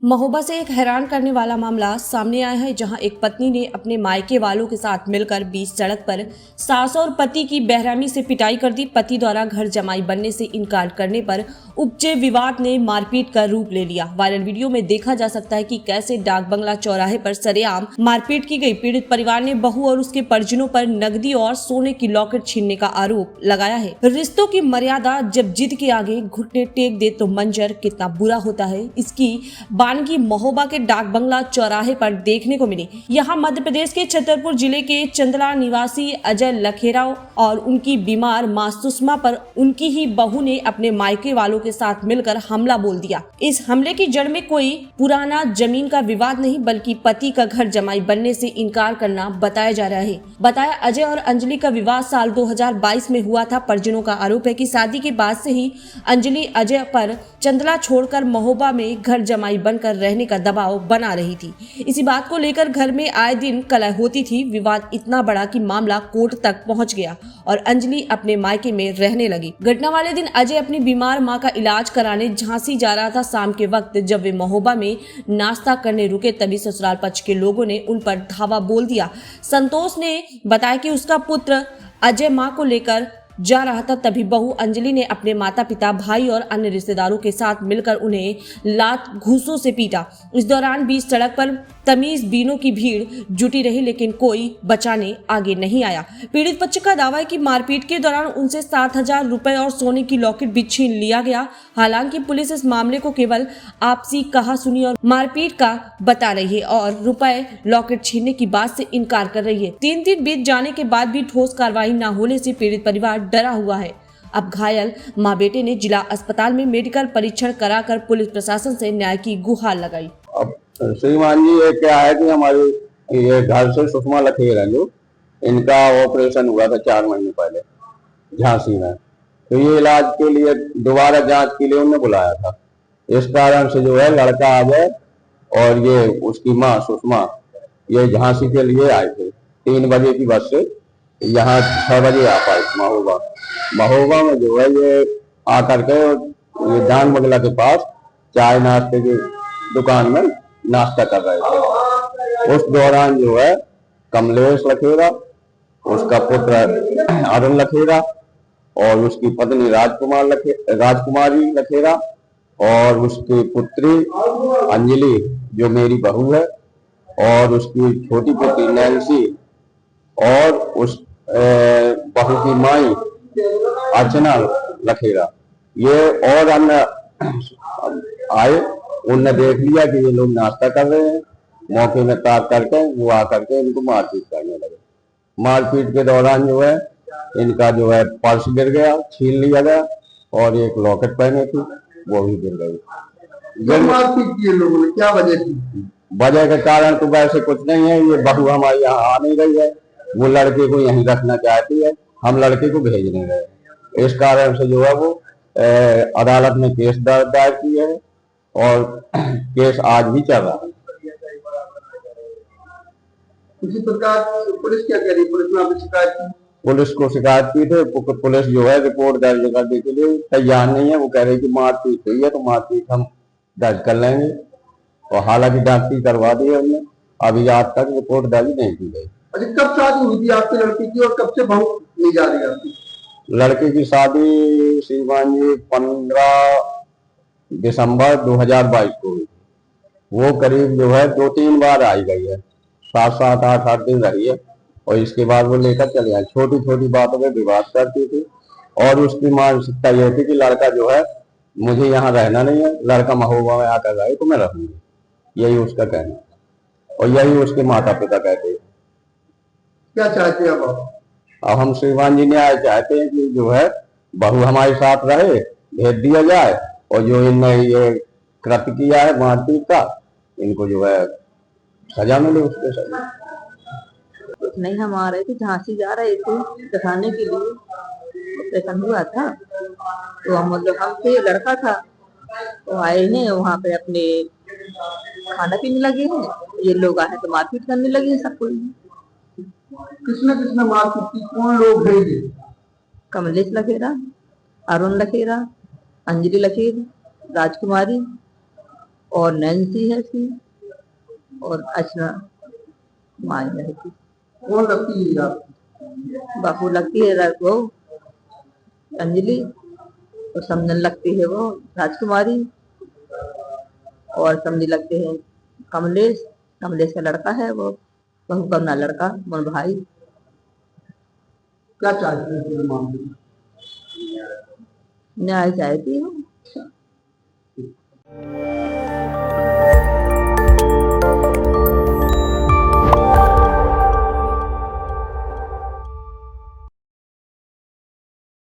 महोबा से एक हैरान करने वाला मामला सामने आया है, जहां एक पत्नी ने अपने मायके वालों के साथ मिलकर बीच सड़क पर सास और पति की बेरहमी से पिटाई कर दी। पति द्वारा घर जमाई बनने से इनकार करने पर उपजे विवाद ने मारपीट का रूप ले लिया। वायरल वीडियो में देखा जा सकता है कि कैसे डाक बंगला चौराहे पर सरेआम मारपीट की गई। पीड़ित परिवार ने बहू और उसके परिजनों पर नकदी और सोने की लॉकेट छीनने का आरोप लगाया है। रिश्तों की मर्यादा जब जिद के आगे घुटने टेक दे तो मंजर कितना बुरा होता है, इसकी की महोबा के डाक बंगला चौराहे पर देखने को मिली। यहाँ मध्य प्रदेश के छतरपुर जिले के चंदला निवासी अजय लखेरा और उनकी बीमार मां सुषमा पर उनकी ही बहू ने अपने मायके वालों के साथ मिलकर हमला बोल दिया। इस हमले की जड़ में कोई पुराना जमीन का विवाद नहीं, बल्कि पति का घर जमाई बनने से इनकार करना बताया जा रहा है। बताया अजय और अंजलि का विवाह साल 2022 में हुआ था। परिजनों का आरोप है कि शादी के बाद से ही अंजलि अजय पर चंदला छोड़कर महोबा में घर जमाई बनकर रहने का दबाव बना रही थी। इसी बात को लेकर घर में आए दिन कलह होती थी। विवाद इतना बड़ा कि मामला कोर्ट तक पहुंच गया और अंजलि अपने मायके में रहने लगी। घटना वाले दिन अजय अपनी बीमार मां का इलाज कराने झांसी जा रहा था। शाम के वक्त जब वे महोबा में नाश्ता करने रुके, तभी ससुराल पक्ष के लोगों ने उन पर धावा बोल दिया। संतोष ने बताया कि उसका पुत्र अजय मां को लेकर जा रहा था, तभी बहू अंजलि ने अपने माता पिता, भाई और अन्य रिश्तेदारों के साथ मिलकर उन्हें लात घूंसों से पीटा। इस दौरान बीच सड़क पर तमीज बीनों की भीड़ जुटी रही, लेकिन कोई बचाने आगे नहीं आया। पीड़ित पक्ष का दावा है कि मारपीट के दौरान उनसे 7,000 रुपए और सोने की लॉकेट भी छीन लिया गया। हालांकि पुलिस इस मामले को केवल आपसी कहासुनी और मारपीट का बता रही है और रुपए लॉकेट छीनने की बात से इनकार कर रही है। 3 दिन बीत जाने के बाद भी ठोस कार्रवाई न होने से पीड़ित परिवार डरा हुआ है। अब घायल मां बेटे ने जिला अस्पताल में मेडिकल परीक्षण कराकर पुलिस प्रशासन से न्याय की गुहार लगाई। अब श्रीमान जी, ये क्या है कि हमारे ये घर से सुषमा लखेरा जो इनका ऑपरेशन हुआ था 4 महीने पहले झांसी में, तो ये इलाज के लिए दोबारा जांच के लिए उन्हें बुलाया था। इस कारण से जो है लड़का आ गए और ये उसकी माँ सुषमा ये झांसी के लिए आए थे। 3 बजे की बस से यहाँ 6 बजे आ पाए महोबा में जो है ये आकर के ये डाक बंगला के पास चाय नाश्ते की दुकान में नाश्ता कर रहे थे। उस दौरान जो है कमलेश लखेरा, उसका पुत्र अरुण लखेरा और उसकी पत्नी राजकुमारी लखेरा और उसकी पुत्री अंजलि जो मेरी बहू है और उसकी छोटी पुत्री नैन्सी और उस बहू की माई अर्चना लखेरा, ये और अन्य आए। उनने देख लिया कि ये लोग नाश्ता कर रहे हैं, मौके में ताक करके वो आकर के इनको मारपीट करने लगे। मारपीट के दौरान जो है इनका जो है पर्स गिर गया, छीन लिया गया और एक लॉकेट पहने थी वो भी गिर गई। मारपीट की लोगों ने क्या वजह थी? वजह के कारण तो वैसे कुछ नहीं है। ये बहू हमारे यहाँ आ नहीं रही है, वो लड़के को यहीं रखना चाहती है, हम लड़के को भेज नहीं रहे। इस कारण से जो है वो अदालत में केस दायर किया है और केस आज भी चल रहा है। इसी प्रकार पुलिस क्या कह रही? पुलिस ने आपकी शिकायत की? पुलिस को शिकायत की थे, पुलिस जो है रिपोर्ट दर्ज करने के लिए तैयार नहीं है। वो कह रही कि मारपीट हुई है तो मारपीट हम दर्ज कर लेंगे और हालांकि डॉक्टरी करवा दी है हमने, अभी आज तक रिपोर्ट दर्ज नहीं की गई। अच्छा, कब शादी हुई थी आपके लड़के की और कब से बहू ली जा रही है आपकी? लड़के की शादी श्रीमान जी 15 दिसंबर 2022 को हुई। वो करीब जो है 2-3 बार आई गई है, 7-7, 8-8 दिन रही है और इसके बाद वो लेकर चले आए। छोटी छोटी बातों में विवाद करती थी और उसकी मानसिकता यह थी कि लड़का जो है मुझे यहाँ रहना नहीं है, लड़का महोबा में आकर रहे तो मैं रहूंगी, यही उसका कहना है और यही उसके माता पिता कहते हैं। क्या चाहते हैं अब हम श्रीमान जी न्याय चाहते हैं कि जो है बहू हमारे साथ रहे, भेज दिया जाए और जो इनने ये कृत्य किया है मारपीट का, इनको जो है सजा मिले उसके साथ। कुछ नहीं, हम आ रहे थे, झांसी जा रहे थे दिखाने के लिए, ऑपरेशन हुआ था तो हम हम थे, लड़का था तो आए हैं वहाँ पे अपने खाना पीने लगे हैं। ये लोग आए तो मारपीट करने लगे हैं सब कोई। किसने मारपीट की? कौन लोग हैं ये? कमलेश लखेरा, अरुण लखेरा, अंजलि लखेरा, राजकुमारी और नैन्सी है सी और अर्चना माई है सी। कौन लगती है आपकी? बापू लगती है वो अंजलि, और समझन लगती है वो राजकुमारी, और समझी लगते हैं कमलेश। कमलेश का लड़का है वो, बहू का अपना लड़का मोर भाई। क्या चाहते हैं पूरे मामले में? न्याय चाहती हूँ।